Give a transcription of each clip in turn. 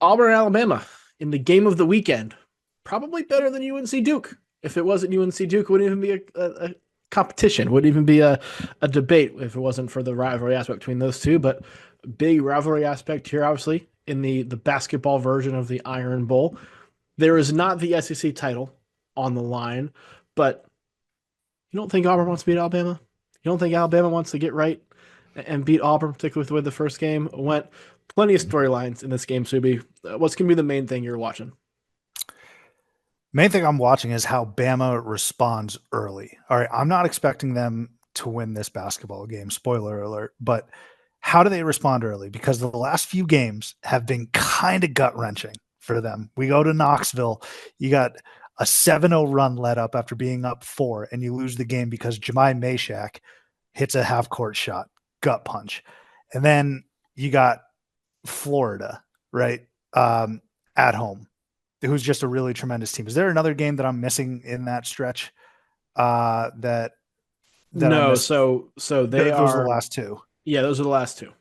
Auburn, Alabama in the game of the weekend. Probably better than UNC Duke. If it wasn't UNC Duke, it wouldn't even be a competition. Wouldn't even be a debate if it wasn't for the rivalry aspect between those two. But big rivalry aspect here, obviously, in the basketball version of the Iron Bowl. There is not the SEC title on the line, but you don't think Auburn wants to beat Alabama? You don't think Alabama wants to get right and beat Auburn, particularly with the way the first game went? Plenty of storylines in this game, Subi. What's going to be the main thing you're watching? Main thing I'm watching is how Bama responds early. All right, I'm not expecting them to win this basketball game, spoiler alert, but how do they respond early? Because the last few games have been kind of gut wrenching for them. We go to Knoxville, you got a 7-0 run let up after being up four, and you lose the game because Jemai Mashak hits a half court shot, gut punch. And then you got Florida, right? At home, who's just a really tremendous team. Is there another game that I'm missing in that stretch? That I No, missed? so they Those are the are. last two. Yeah, those are the last two.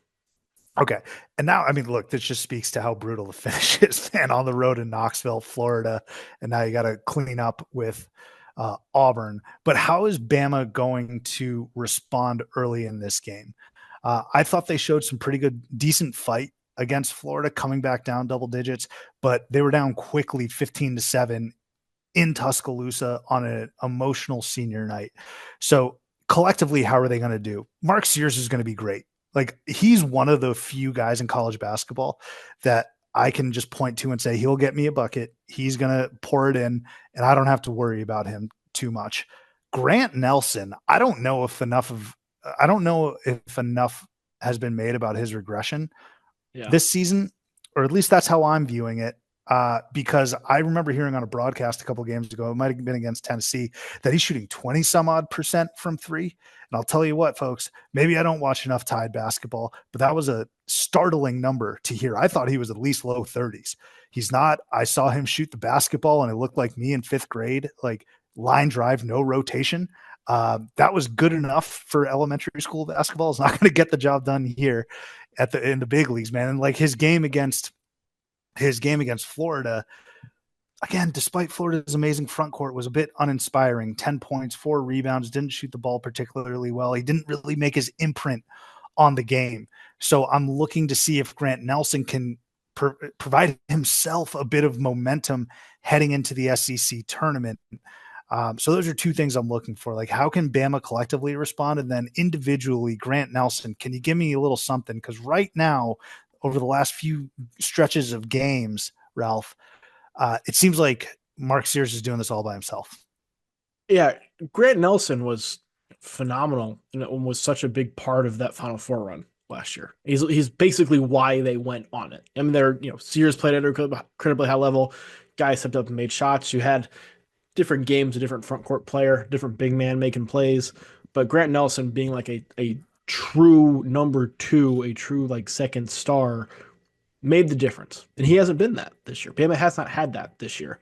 Okay. And now, I mean, look, this just speaks to how brutal the finish is, man, on the road in Knoxville, Florida. And now you got to clean up with Auburn. But how is Bama going to respond early in this game? I thought they showed some pretty good, decent fight against Florida, coming back down double digits, but they were down quickly 15-7 in Tuscaloosa on an emotional senior night. So collectively, how are they going to do? Mark Sears is going to be great. Like, he's one of the few guys in college basketball that I can just point to and say, he'll get me a bucket. He's going to pour it in, and I don't have to worry about him too much. Grant Nelson, I don't know if enough has been made about his regression Yeah. this season, or at least that's how I'm viewing it. Because I remember hearing on a broadcast a couple of games ago, it might have been against Tennessee, that he's shooting 20 some odd percent from three. And I'll tell you what, folks, maybe I don't watch enough Tide basketball, but that was a startling number to hear. I thought he was at least low 30s. He's not. I saw him shoot the basketball and it looked like me in fifth grade, like line drive, no rotation. That was good enough for elementary school basketball. It's not going to get the job done here in the big leagues, man. And like his game against Florida, again, despite Florida's amazing front court, was a bit uninspiring. 10 points, 4 rebounds, didn't shoot the ball particularly well. He didn't really make his imprint on the game. So I'm looking to see if Grant Nelson can provide himself a bit of momentum heading into the SEC tournament. So those are two things I'm looking for. Like, how can Bama collectively respond? And then individually, Grant Nelson, can you give me a little something? Because right now, over the last few stretches of games, Ralph, it seems like Mark Sears is doing this all by himself. Yeah, Grant Nelson was phenomenal and was such a big part of that Final Four run last year. He's basically why they went on it. I mean, Sears played at a incredibly high level. Guys stepped up and made shots. You had different games, a different front court player, different big man making plays. But Grant Nelson being like a true number two, a true like second star made the difference. And he hasn't been that this year. Bama has not had that this year.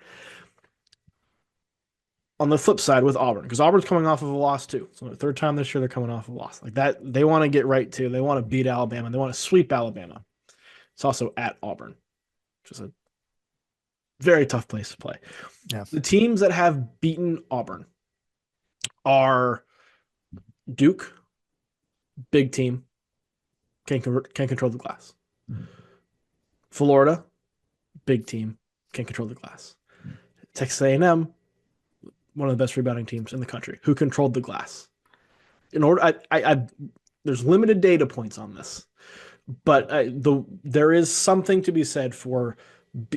On the flip side with Auburn, because Auburn's coming off of a loss too. So the third time this year they're coming off a loss. Like that, they want to get right too. They want to beat Alabama. They want to sweep Alabama. It's also at Auburn, which is a very tough place to play. Yeah. The teams that have beaten Auburn are Duke, big team, can control the glass. Florida, big team, can control the glass. Texas A&M, one of the best rebounding teams in the country, who controlled the glass. There's limited data points on this, but there is something to be said for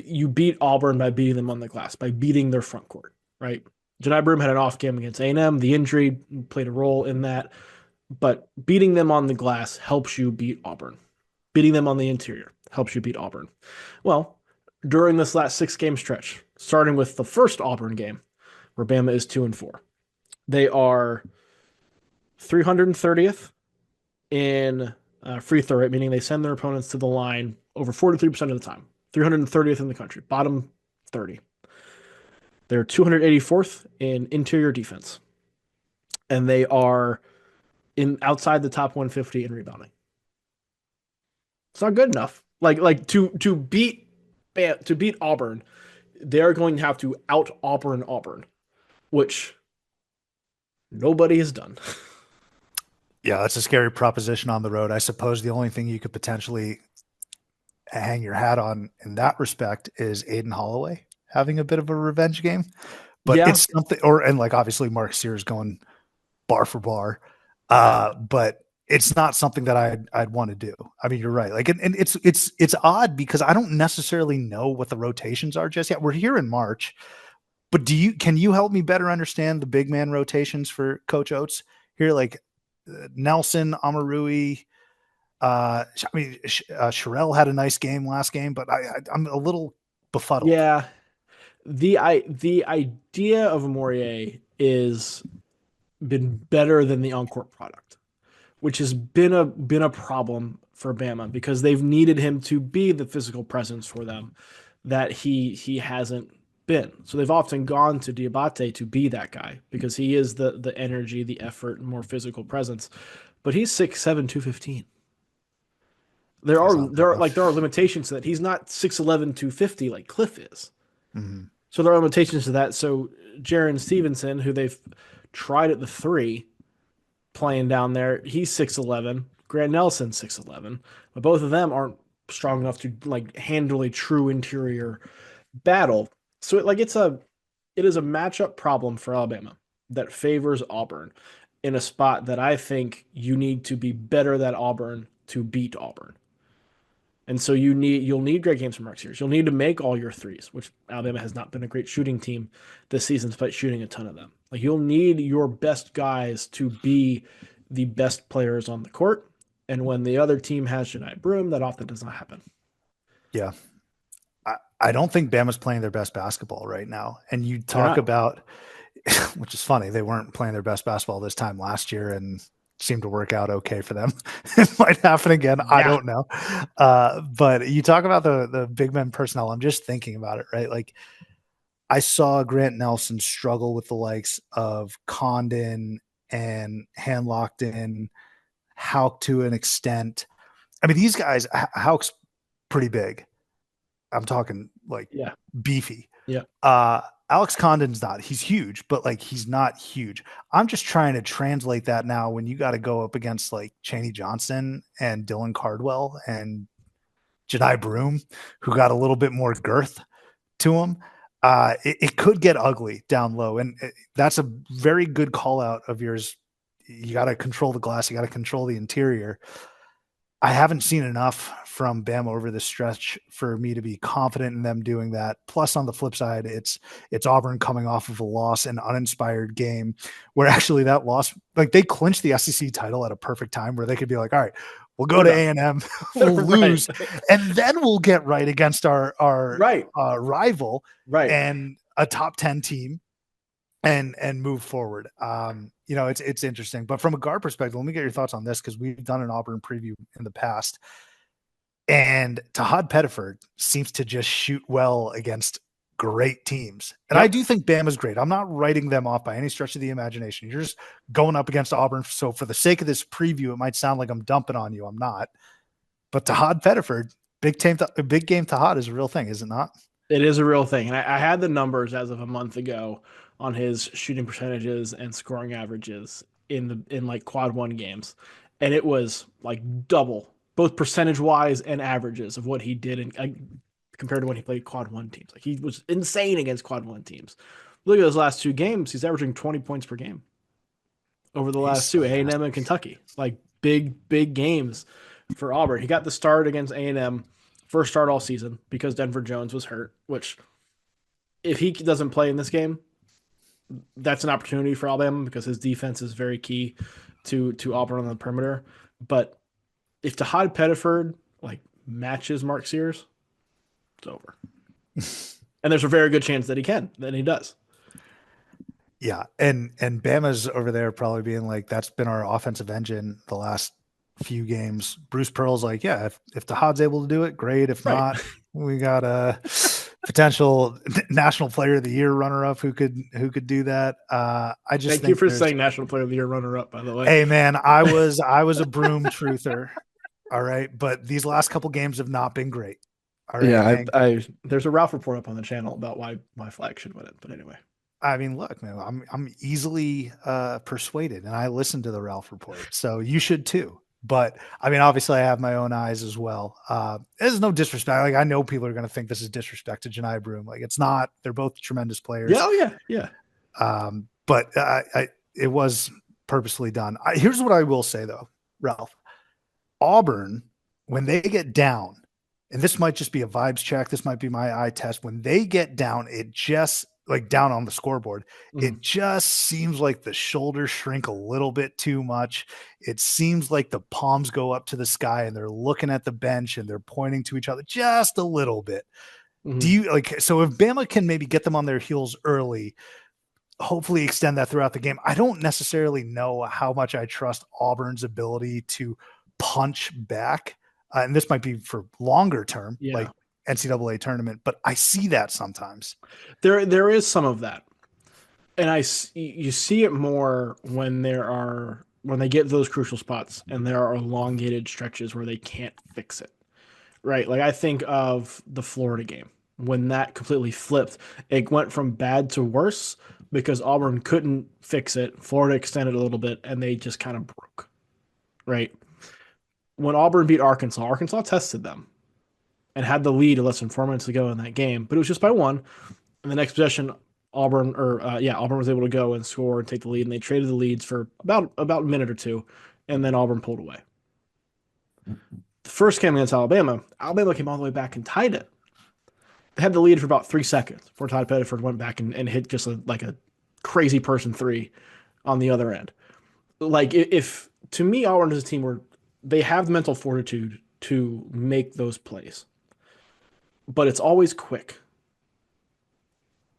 you beat Auburn by beating them on the glass, by beating their front court, right? Jedi Broom had an off game against A&M. The injury played a role in that, but beating them on the glass helps you beat Auburn. Beating them on the interior helps you beat Auburn. Well, during this last 6-game stretch, starting with the first Auburn game, where Bama is 2-4, they are 330th in free throw rate, meaning they send their opponents to the line over 43% of the time. 330th in the country, bottom 30. They're 284th in interior defense, and they are outside the top 150 in rebounding. It's not good enough. Like to beat to beat Auburn, they're going to have to out Auburn, which nobody has done. Yeah, that's a scary proposition on the road. I suppose the only thing you could potentially hang your hat on in that respect is Aiden Holloway having a bit of a revenge game. But Yeah, it's something, and like obviously Mark Sears going bar for bar. But it's not something that I'd want to do. I mean, you're right. Like, and it's odd because I don't necessarily know what the rotations are just yet. We're here in March, but can you help me better understand the big man rotations for Coach Oates here? Like Nelson, Amarui. Sherelle had a nice game last game, but I'm a little befuddled. yeah. The idea of Morier is been better than the on-court product, which has been a problem for Bama because they've needed him to be the physical presence for them that he hasn't been. So they've often gone to Diabate to be that guy because he is the energy, the effort, and more physical presence. But he's 6'7", 215. There That's are not there good are like enough. there are limitations to that. He's not 6'11", 250 like Cliff is. Mm-hmm. So there are limitations to that. So Jaron Stevenson, who they've tried at the three, playing down there, he's 6'11". Grant Nelson 6'11", but both of them aren't strong enough to like handle a true interior battle. So it is a matchup problem for Alabama that favors Auburn in a spot that I think you need to be better than Auburn to beat Auburn. And so you'll need great games from Mark Sears. You'll need to make all your threes, which Alabama has not been a great shooting team this season, despite shooting a ton of them. Like you'll need your best guys to be the best players on the court. And when the other team has Jedi Broom, that often does not happen. Yeah. I don't think Bama's playing their best basketball right now. And you They're talk not. about, which is funny, they weren't playing their best basketball this time last year and seemed to work out okay for them. It might happen again. I Yeah. don't know. But you talk about the big men personnel. I'm just thinking about it, right? Like I saw Grant Nelson struggle with the likes of Condon and Handlockton, Hauk to an extent. I mean, these guys, Hauk's pretty big. I'm talking like Yeah. beefy. Yeah. Alex Condon's not. He's huge, but like he's not huge. I'm just trying to translate that now when you got to go up against like Chaney Johnson and Dylan Cardwell and Jedi Broom, who got a little bit more girth to him. It could get ugly down low. And that's a very good call out of yours. You got to control the glass. You got to control the interior. I haven't seen enough from Bama over this stretch for me to be confident in them doing that. Plus, on the flip side, it's Auburn coming off of a loss, an uninspired game, where actually that loss, like they clinched the SEC title at a perfect time, where they could be like, all right, we'll go We're to done. A&M, we'll Right. lose, and then we'll get right against our Right. rival Right. and a top 10 team and move forward. It's interesting. But from a guard perspective, let me get your thoughts on this because we've done an Auburn preview in the past. And Tahad Pettiford seems to just shoot well against great teams. And I Yep. do think Bama's great. I'm not writing them off by any stretch of the imagination. You're just going up against Auburn. So for the sake of this preview, it might sound like I'm dumping on you. I'm not. But Tahad Pettiford, big game Tahad is a real thing, is it not? It is a real thing. And I had the numbers as of a month ago on his shooting percentages and scoring averages in like quad one games. And it was like double, both percentage wise and averages of what he did compared to when he played quad one teams. Like he was insane against quad one teams. Look at those last two games. He's averaging 20 points per game over the He's last two, so A&M and nasty. M and Kentucky. Like big games for Auburn. He got the start against A&M, first start all season because Denver Jones was hurt, which if he doesn't play in this game, that's an opportunity for Alabama because his defense is very key to Auburn on the perimeter. But if Tahad Pettiford like matches Mark Sears, it's over. And there's a very good chance that he can, that he does. Yeah, and Bama's over there probably being like, that's been our offensive engine the last few games. Bruce Pearl's like, yeah, if Tahad's able to do it, great. If Right. not, we got a potential National Player of the Year runner-up who could do that. I just Thank you think for there's, saying National Player of the Year runner up, by the way. hey man, I was a broom truther, all right, but these last couple games have not been great. All right, Yeah, man. I there's a Ralph report up on the channel about why my flag should win it. But anyway, I mean, look, man, I'm easily persuaded, and I listen to the Ralph report, so you should too. But I mean, obviously, I have my own eyes as well. There's no disrespect. Like I know people are going to think this is disrespect to Janai Broom. Like it's not. They're both tremendous yeah, players. oh yeah, yeah. But it was purposely done. Here's what I will say though, Ralph. Auburn, when they get down, and this might just be a vibes check, this might be my eye test. When they get down, it just like down on the scoreboard, Mhm. it just seems like the shoulders shrink a little bit too much. It seems like the palms go up to the sky and they're looking at the bench and they're pointing to each other just a little bit. Do Mhm. you like so if Bama can maybe get them on their heels early, hopefully extend that throughout the game. I don't necessarily know how much I trust Auburn's ability to punch back. And this might be for longer term, Yeah, like NCAA tournament, but I see that sometimes. there is some of that, and you see it more when when they get those crucial spots and there are elongated stretches where they can't fix it. Right. Like I think of the Florida game when that completely flipped. It went from bad to worse because Auburn couldn't fix it. Florida extended a little bit and they just kind of broke. Right. When Auburn beat Arkansas, Arkansas tested them and had the lead less than 4 minutes to go in that game, but it was just by one. And the next possession, Auburn was able to go and score and take the lead, and they traded the leads for about a minute or two, and then Auburn pulled away. The first game against Alabama, Alabama came all the way back and tied it. They had the lead for about 3 seconds before Todd Pettiford went back and hit just like a crazy person three on the other end. Like if to me, Auburn is a team where they have the mental fortitude to make those plays, but it's always quick.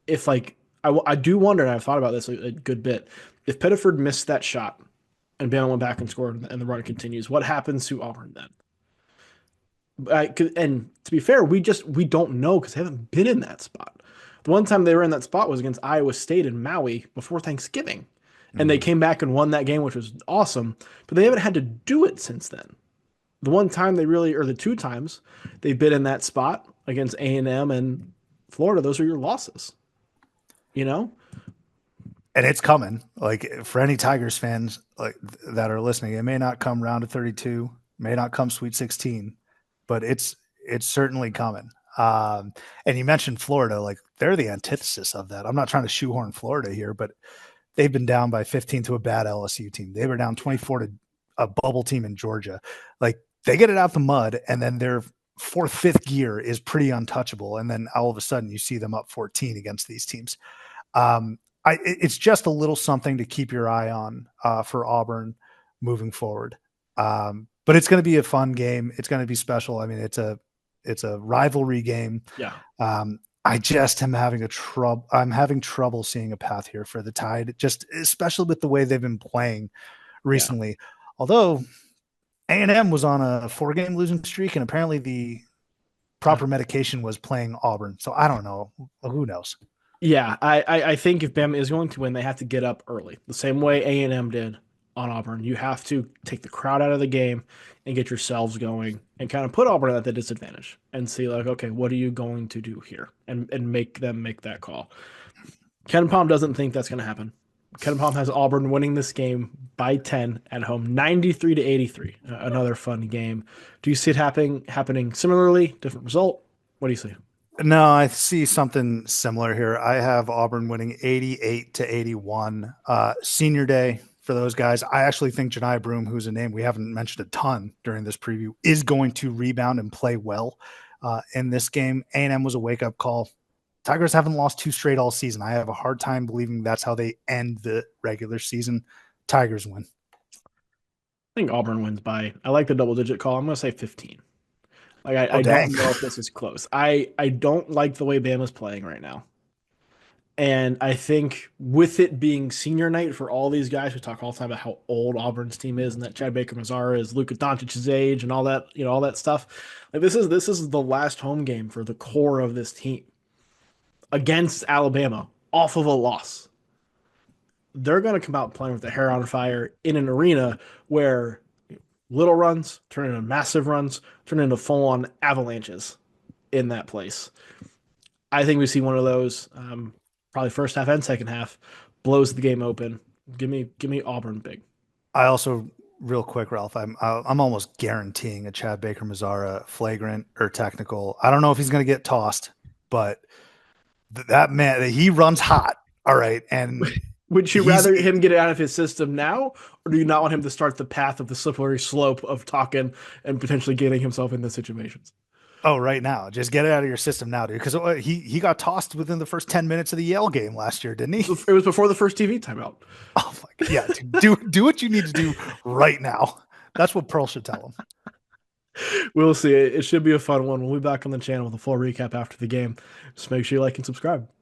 If like I do wonder, and I've thought about this a good bit, if Pettiford missed that shot and Bama went back and scored and the run continues, what happens to Auburn then? And to be fair, we don't know because they haven't been in that spot. The one time they were in that spot was against Iowa State in Maui before Thanksgiving, and they Mhm. came back and won that game, which was awesome. But they haven't had to do it since then. The one time they really, or the two times they've been in that spot against A&M and Florida, those are your losses. You know? And it's coming. Like for any Tigers fans like that are listening, it may not come round to 32, may not come Sweet 16, but it's certainly coming. And you mentioned Florida, like they're the antithesis of that. I'm not trying to shoehorn Florida here, but they've been down by 15 to a bad LSU team. They were down 24 to a bubble team in Georgia. Like they get it out the mud, and then their fourth, fifth gear is pretty untouchable. And then all of a sudden, you see them up 14 against these teams. It's just a little something to keep your eye on for Auburn moving forward. But it's going to be a fun game. It's going to be special. I mean, it's a rivalry game. Yeah. I just am having I'm having trouble seeing a path here for the Tide, just especially with the way they've been playing Yeah. recently. Although A&M was on a 4-game losing streak, and apparently the Yeah. proper medication was playing Auburn. So I don't know. Who knows? Yeah, I think if Bama is going to win, they have to get up early, the same way A&M did on Auburn. You have to take the crowd out of the game and get yourselves going and kind of put Auburn at the disadvantage and see like, okay, what are you going to do here? And make them make that call. Ken Palm doesn't think that's going to happen. Ken Palm has Auburn winning this game by 10 at home, 93 to 83. Another fun game. Do you see it happening similarly? Different result? What do you see? No, I see something similar here. I have Auburn winning 88 to 81. Senior day for those guys. I actually think Janai Broom, who's a name we haven't mentioned a ton during this preview, is going to rebound and play well in this game. A&M was a wake-up call. Tigers haven't lost 2 straight all season. I have a hard time believing that's how they end the regular season. Tigers win. I think Auburn wins by, I like the double digit call. I'm going to say 15. Like Oh, I dang. don't know if this is close. I don't like the way Bama's playing right now. And I think with it being senior night for all these guys, we talk all the time about how old Auburn's team is and that Chad Baker Mazara is Luka Doncic's age and all that, all that stuff. Like this is the last home game for the core of this team against Alabama off of a loss. They're going to come out playing with their hair on fire in an arena where little runs turn into massive runs, turn into full on avalanches in that place. I think we see one of those, probably first half and second half, blows the game open. Give me Auburn big. I also, real quick, Ralph, I'm almost guaranteeing a Chad Baker Mazara flagrant or technical. I don't know if he's going to get tossed, but that man, he runs hot. All right, and Would you he's rather him get it out of his system now, or do you not want him to start the path of the slippery slope of talking and potentially getting himself into situations? oh right now, just get it out of your system now, dude. Because he got tossed within the first 10 minutes of the Yale game last year, didn't he? It was before the first TV timeout. Oh my God, yeah, dude, do what you need to do right now. That's what Pearl should tell him. We'll see. It should be a fun one. We'll be back on the channel with a full recap after the game. Just make sure you like and subscribe.